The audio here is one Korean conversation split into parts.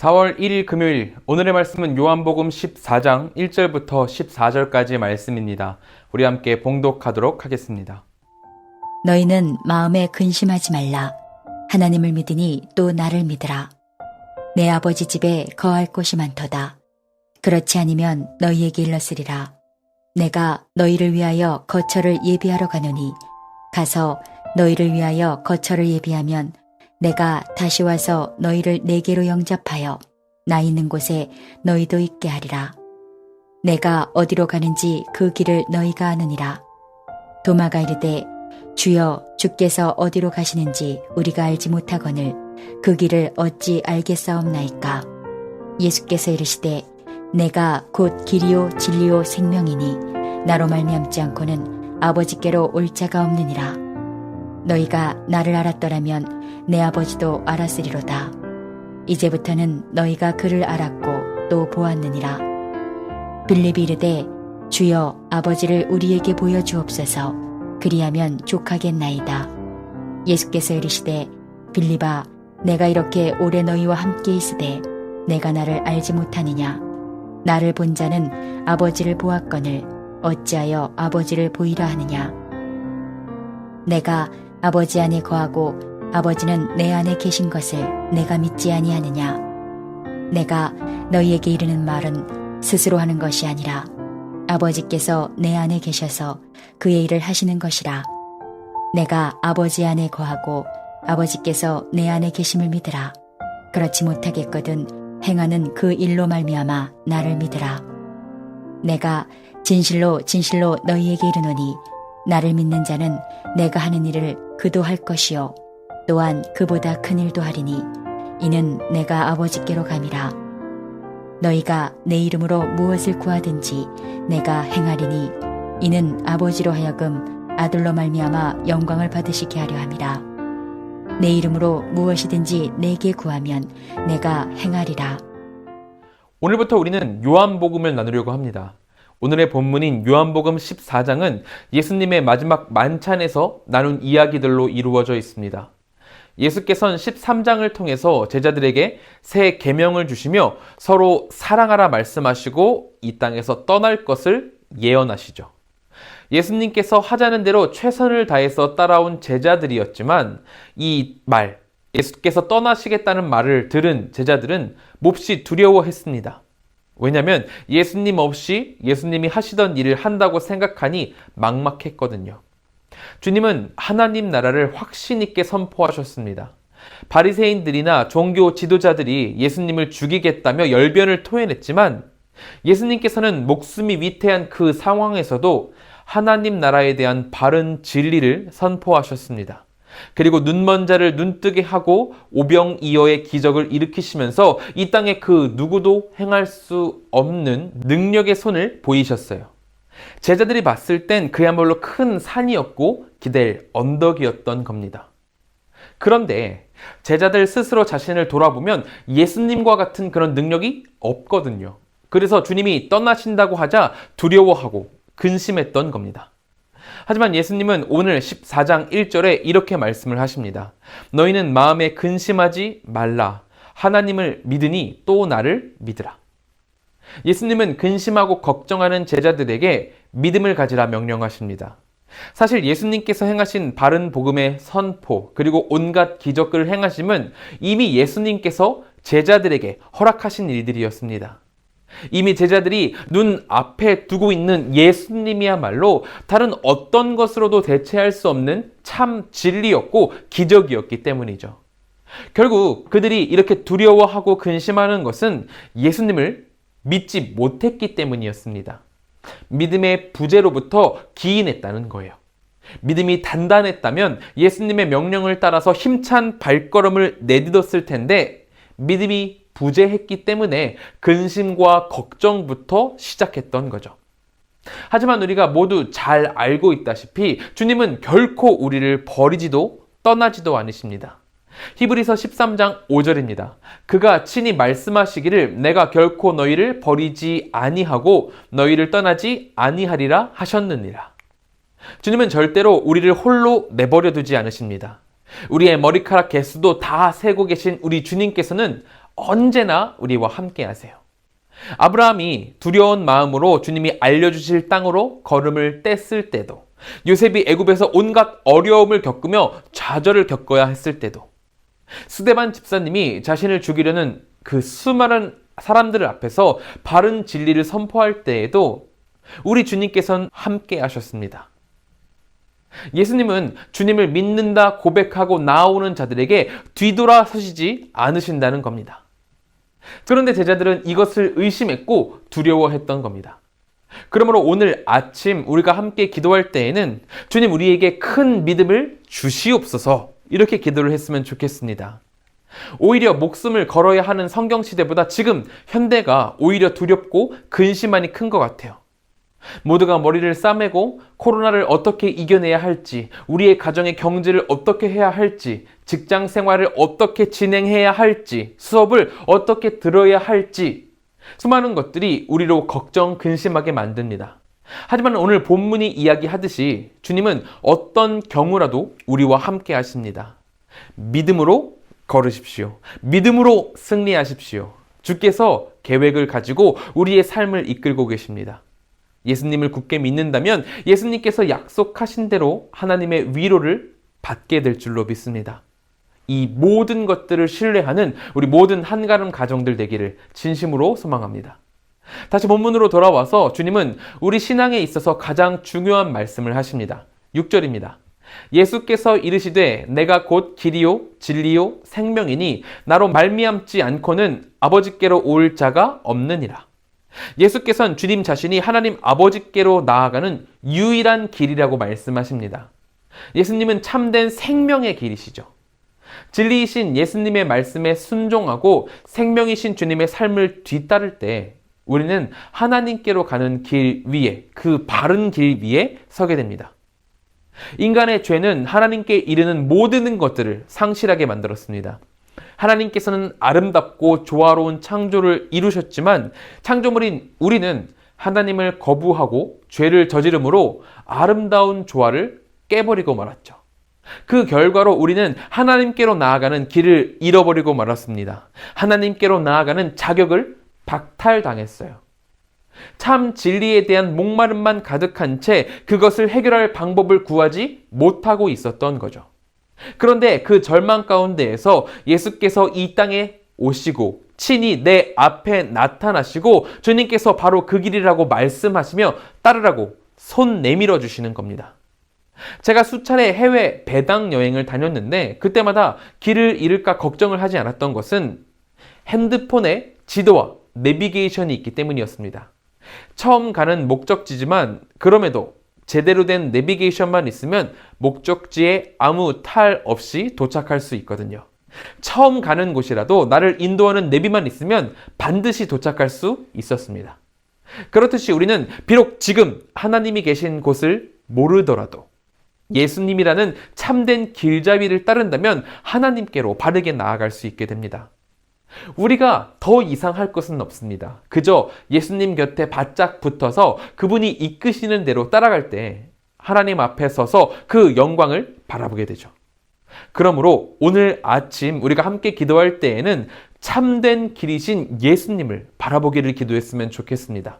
4월 1일 금요일, 오늘의 말씀은 요한복음 14장 1절부터 14절까지의 말씀입니다. 우리 함께 봉독하도록 하겠습니다. 너희는 마음에 근심하지 말라. 하나님을 믿으니 또 나를 믿으라. 내 아버지 집에 거할 곳이 많도다. 그렇지 않으면 너희에게 일렀으리라. 내가 너희를 위하여 거처를 예비하러 가노니 가서 너희를 위하여 거처를 예비하면 내가 다시 와서 너희를 내게로 영접하여 나 있는 곳에 너희도 있게 하리라. 내가 어디로 가는지 그 길을 너희가 아느니라. 도마가 이르되 주여, 주께서 어디로 가시는지 우리가 알지 못하거늘 그 길을 어찌 알겠사옵나이까. 예수께서 이르시되 내가 곧 길이요 진리요 생명이니 나로 말미암지 않고는 아버지께로 올 자가 없느니라. 너희가 나를 알았더라면 내 아버지도 알았으리로다. 이제부터는 너희가 그를 알았고 또 보았느니라. 빌립이 이르되 주여, 아버지를 우리에게 보여주옵소서. 그리하면 족하겠나이다. 예수께서 이르시되 빌립아, 내가 이렇게 오래 너희와 함께 있으되 내가 나를 알지 못하느냐. 나를 본 자는 아버지를 보았거늘 어찌하여 아버지를 보이라 하느냐. 내가 아버지 안에 거하고 아버지는 내 안에 계신 것을 내가 믿지 아니하느냐. 내가 너희에게 이르는 말은 스스로 하는 것이 아니라 아버지께서 내 안에 계셔서 그의 일을 하시는 것이라. 내가 아버지 안에 거하고 아버지께서 내 안에 계심을 믿으라. 그렇지 못하겠거든 행하는 그 일로 말미암아 나를 믿으라. 내가 진실로 진실로 너희에게 이르노니 나를 믿는 자는 내가 하는 일을 그도 할 것이요 또한 그보다 큰 일도 하리니 이는 내가 아버지께로 감이라. 너희가 내 이름으로 무엇을 구하든지 내가 행하리니 이는 아버지로 하여금 아들로 말미암아 영광을 받으시게 하려 함이라. 내 이름으로 무엇이든지 내게 구하면 내가 행하리라. 오늘부터 우리는 요한복음을 나누려고 합니다. 오늘의 본문인 요한복음 14장은 예수님의 마지막 만찬에서 나눈 이야기들로 이루어져 있습니다. 예수께서는 13장을 통해서 제자들에게 새 계명을 주시며 서로 사랑하라 말씀하시고 이 땅에서 떠날 것을 예언하시죠. 예수님께서 하자는 대로 최선을 다해서 따라온 제자들이었지만 이 말, 예수께서 떠나시겠다는 말을 들은 제자들은 몹시 두려워했습니다. 왜냐하면 예수님 없이 예수님이 하시던 일을 한다고 생각하니 막막했거든요. 주님은 하나님 나라를 확신 있게 선포하셨습니다. 바리새인들이나 종교 지도자들이 예수님을 죽이겠다며 열변을 토해냈지만 예수님께서는 목숨이 위태한 그 상황에서도 하나님 나라에 대한 바른 진리를 선포하셨습니다. 그리고 눈먼 자를 눈뜨게 하고 오병이어의 기적을 일으키시면서 이 땅에 그 누구도 행할 수 없는 능력의 손을 보이셨어요. 제자들이 봤을 땐 그야말로 큰 산이었고 기댈 언덕이었던 겁니다. 그런데 제자들 스스로 자신을 돌아보면 예수님과 같은 그런 능력이 없거든요. 그래서 주님이 떠나신다고 하자 두려워하고 근심했던 겁니다. 하지만 예수님은 오늘 14장 1절에 이렇게 말씀을 하십니다. 너희는 마음에 근심하지 말라. 하나님을 믿으니 또 나를 믿으라. 예수님은 근심하고 걱정하는 제자들에게 믿음을 가지라 명령하십니다. 사실 예수님께서 행하신 바른 복음의 선포 그리고 온갖 기적들을 행하심은 이미 예수님께서 제자들에게 허락하신 일들이었습니다. 이미 제자들이 눈 앞에 두고 있는 예수님이야말로 다른 어떤 것으로도 대체할 수 없는 참 진리였고 기적이었기 때문이죠. 결국 그들이 이렇게 두려워하고 근심하는 것은 예수님을 믿지 못했기 때문이었습니다. 믿음의 부재로부터 기인했다는 거예요. 믿음이 단단했다면 예수님의 명령을 따라서 힘찬 발걸음을 내딛었을 텐데 믿음이 부재했기 때문에 근심과 걱정부터 시작했던 거죠. 하지만 우리가 모두 잘 알고 있다시피 주님은 결코 우리를 버리지도 떠나지도 않으십니다. 히브리서 13장 5절입니다. 그가 친히 말씀하시기를 내가 결코 너희를 버리지 아니하고 너희를 떠나지 아니하리라 하셨느니라. 주님은 절대로 우리를 홀로 내버려 두지 않으십니다. 우리의 머리카락 개수도 다 세고 계신 우리 주님께서는 언제나 우리와 함께 하세요. 아브라함이 두려운 마음으로 주님이 알려주실 땅으로 걸음을 뗐을 때도, 요셉이 애굽에서 온갖 어려움을 겪으며 좌절을 겪어야 했을 때도, 스데반 집사님이 자신을 죽이려는 그 수많은 사람들 앞에서 바른 진리를 선포할 때에도 우리 주님께서는 함께 하셨습니다. 예수님은 주님을 믿는다 고백하고 나오는 자들에게 뒤돌아서시지 않으신다는 겁니다. 그런데 제자들은 이것을 의심했고 두려워했던 겁니다. 그러므로 오늘 아침 우리가 함께 기도할 때에는 주님 우리에게 큰 믿음을 주시옵소서 이렇게 기도를 했으면 좋겠습니다. 오히려 목숨을 걸어야 하는 성경시대보다 지금 현대가 오히려 두렵고 근심만이 큰 것 같아요. 모두가 머리를 싸매고 코로나를 어떻게 이겨내야 할지, 우리의 가정의 경제를 어떻게 해야 할지, 직장 생활을 어떻게 진행해야 할지, 수업을 어떻게 들어야 할지, 수많은 것들이 우리로 걱정, 근심하게 만듭니다. 하지만 오늘 본문이 이야기하듯이 주님은 어떤 경우라도 우리와 함께 하십니다. 믿음으로 걸으십시오. 믿음으로 승리하십시오. 주께서 계획을 가지고 우리의 삶을 이끌고 계십니다. 예수님을 굳게 믿는다면 예수님께서 약속하신 대로 하나님의 위로를 받게 될 줄로 믿습니다. 이 모든 것들을 신뢰하는 우리 모든 한가름 가정들 되기를 진심으로 소망합니다. 다시 본문으로 돌아와서 주님은 우리 신앙에 있어서 가장 중요한 말씀을 하십니다. 6절입니다. 예수께서 이르시되 내가 곧 길이요 진리요 생명이니 나로 말미암지 않고는 아버지께로 올 자가 없느니라. 예수께서는 주님 자신이 하나님 아버지께로 나아가는 유일한 길이라고 말씀하십니다. 예수님은 참된 생명의 길이시죠. 진리이신 예수님의 말씀에 순종하고 생명이신 주님의 삶을 뒤따를 때 우리는 하나님께로 가는 길 위에, 그 바른 길 위에 서게 됩니다. 인간의 죄는 하나님께 이르는 모든 것들을 상실하게 만들었습니다. 하나님께서는 아름답고 조화로운 창조를 이루셨지만 창조물인 우리는 하나님을 거부하고 죄를 저지름으로 아름다운 조화를 깨버리고 말았죠. 그 결과로 우리는 하나님께로 나아가는 길을 잃어버리고 말았습니다. 하나님께로 나아가는 자격을 박탈당했어요. 참 진리에 대한 목마름만 가득한 채 그것을 해결할 방법을 구하지 못하고 있었던 거죠. 그런데 그 절망 가운데에서 예수께서 이 땅에 오시고 친히 내 앞에 나타나시고 주님께서 바로 그 길이라고 말씀하시며 따르라고 손 내밀어 주시는 겁니다. 제가 수차례 해외 배당 여행을 다녔는데 그때마다 길을 잃을까 걱정을 하지 않았던 것은 핸드폰에 지도와 내비게이션이 있기 때문이었습니다. 처음 가는 목적지지만 그럼에도 제대로 된 내비게이션만 있으면 목적지에 아무 탈 없이 도착할 수 있거든요. 처음 가는 곳이라도 나를 인도하는 내비만 있으면 반드시 도착할 수 있었습니다. 그렇듯이 우리는 비록 지금 하나님이 계신 곳을 모르더라도 예수님이라는 참된 길잡이를 따른다면 하나님께로 바르게 나아갈 수 있게 됩니다. 우리가 더 이상 할 것은 없습니다. 그저 예수님 곁에 바짝 붙어서 그분이 이끄시는 대로 따라갈 때 하나님 앞에 서서 그 영광을 바라보게 되죠. 그러므로 오늘 아침 우리가 함께 기도할 때에는 참된 길이신 예수님을 바라보기를 기도했으면 좋겠습니다.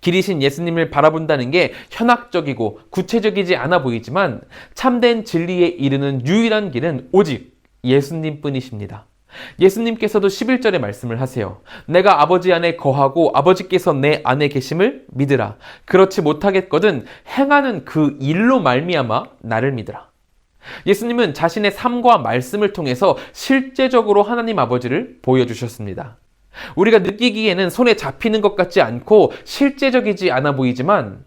길이신 예수님을 바라본다는 게 현학적이고 구체적이지 않아 보이지만 참된 진리에 이르는 유일한 길은 오직 예수님뿐이십니다. 예수님께서도 11절에 말씀을 하세요. 내가 아버지 안에 거하고 아버지께서 내 안에 계심을 믿으라. 그렇지 못하겠거든 행하는 그 일로 말미암아 나를 믿으라. 예수님은 자신의 삶과 말씀을 통해서 실제적으로 하나님 아버지를 보여주셨습니다. 우리가 느끼기에는 손에 잡히는 것 같지 않고 실제적이지 않아 보이지만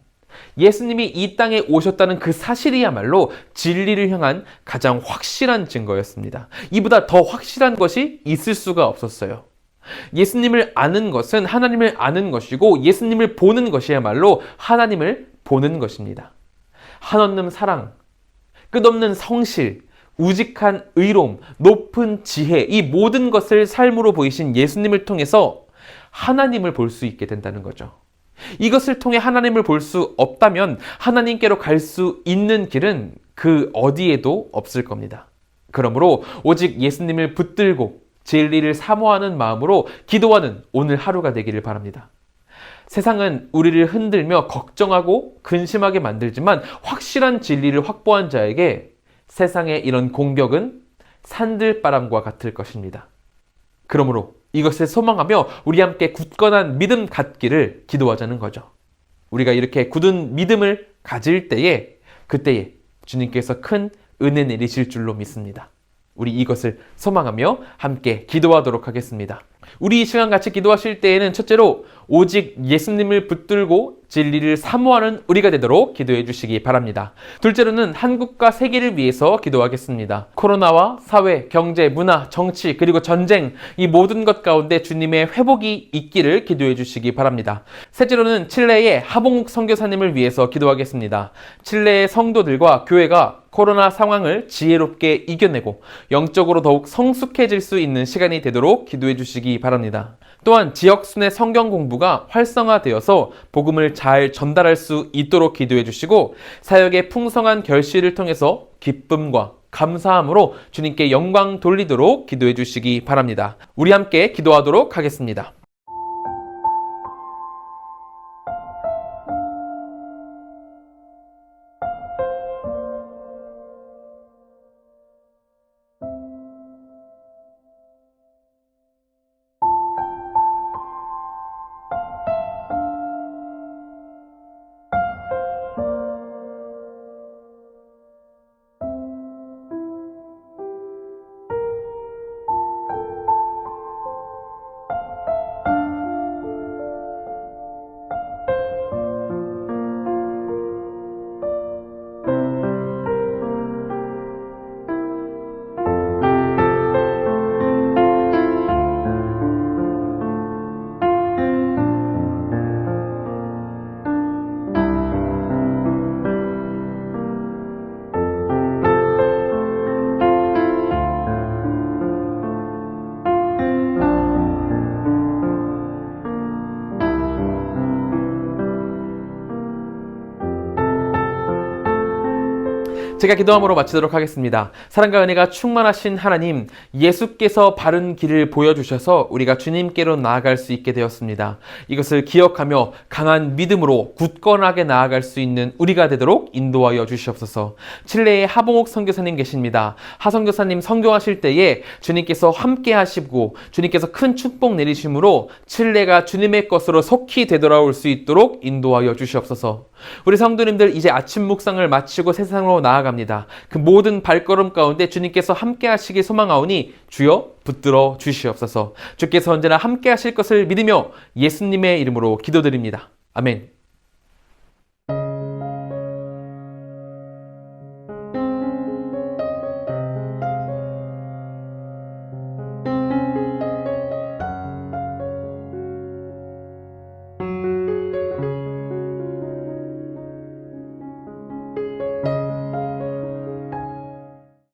예수님이 이 땅에 오셨다는 그 사실이야말로 진리를 향한 가장 확실한 증거였습니다. 이보다 더 확실한 것이 있을 수가 없었어요. 예수님을 아는 것은 하나님을 아는 것이고 예수님을 보는 것이야말로 하나님을 보는 것입니다. 한없는 사랑, 끝없는 성실, 우직한 의로움, 높은 지혜, 이 모든 것을 삶으로 보이신 예수님을 통해서 하나님을 볼 수 있게 된다는 거죠. 이것을 통해 하나님을 볼 수 없다면 하나님께로 갈 수 있는 길은 그 어디에도 없을 겁니다. 그러므로 오직 예수님을 붙들고 진리를 사모하는 마음으로 기도하는 오늘 하루가 되기를 바랍니다. 세상은 우리를 흔들며 걱정하고 근심하게 만들지만 확실한 진리를 확보한 자에게 세상의 이런 공격은 산들바람과 같을 것입니다. 그러므로 이것을 소망하며 우리 함께 굳건한 믿음 갖기를 기도하자는 거죠. 우리가 이렇게 굳은 믿음을 가질 때에 그때에 주님께서 큰 은혜 내리실 줄로 믿습니다. 우리 이것을 소망하며 함께 기도하도록 하겠습니다. 우리 이 시간 같이 기도하실 때에는 첫째로 오직 예수님을 붙들고 진리를 사모하는 우리가 되도록 기도해 주시기 바랍니다. 둘째로는 한국과 세계를 위해서 기도하겠습니다. 코로나와 사회, 경제, 문화, 정치, 그리고 전쟁, 이 모든 것 가운데 주님의 회복이 있기를 기도해 주시기 바랍니다. 셋째로는 칠레의 하봉욱 선교사님을 위해서 기도하겠습니다. 칠레의 성도들과 교회가 코로나 상황을 지혜롭게 이겨내고 영적으로 더욱 성숙해질 수 있는 시간이 되도록 기도해 주시기 바랍니다. 또한 지역순회 성경 공부가 활성화되어서 복음을 잘 전달할 수 있도록 기도해 주시고 사역의 풍성한 결실을 통해서 기쁨과 감사함으로 주님께 영광 돌리도록 기도해 주시기 바랍니다. 우리 함께 기도하도록 하겠습니다. 제가 기도함으로 마치도록 하겠습니다. 사랑과 은혜가 충만하신 하나님, 예수께서 바른 길을 보여주셔서 우리가 주님께로 나아갈 수 있게 되었습니다. 이것을 기억하며 강한 믿음으로 굳건하게 나아갈 수 있는 우리가 되도록 인도하여 주시옵소서. 칠레의 하봉옥 선교사님 계십니다. 하 선교사님 선교하실 때에 주님께서 함께 하시고 주님께서 큰 축복 내리심으로 칠레가 주님의 것으로 속히 되돌아올 수 있도록 인도하여 주시옵소서. 우리 성도님들 이제 아침 묵상을 마치고 세상으로 나아갑니다. 그 모든 발걸음 가운데 주님께서 함께 하시기 소망하오니 주여 붙들어 주시옵소서. 주께서 언제나 함께 하실 것을 믿으며 예수님의 이름으로 기도드립니다. 아멘.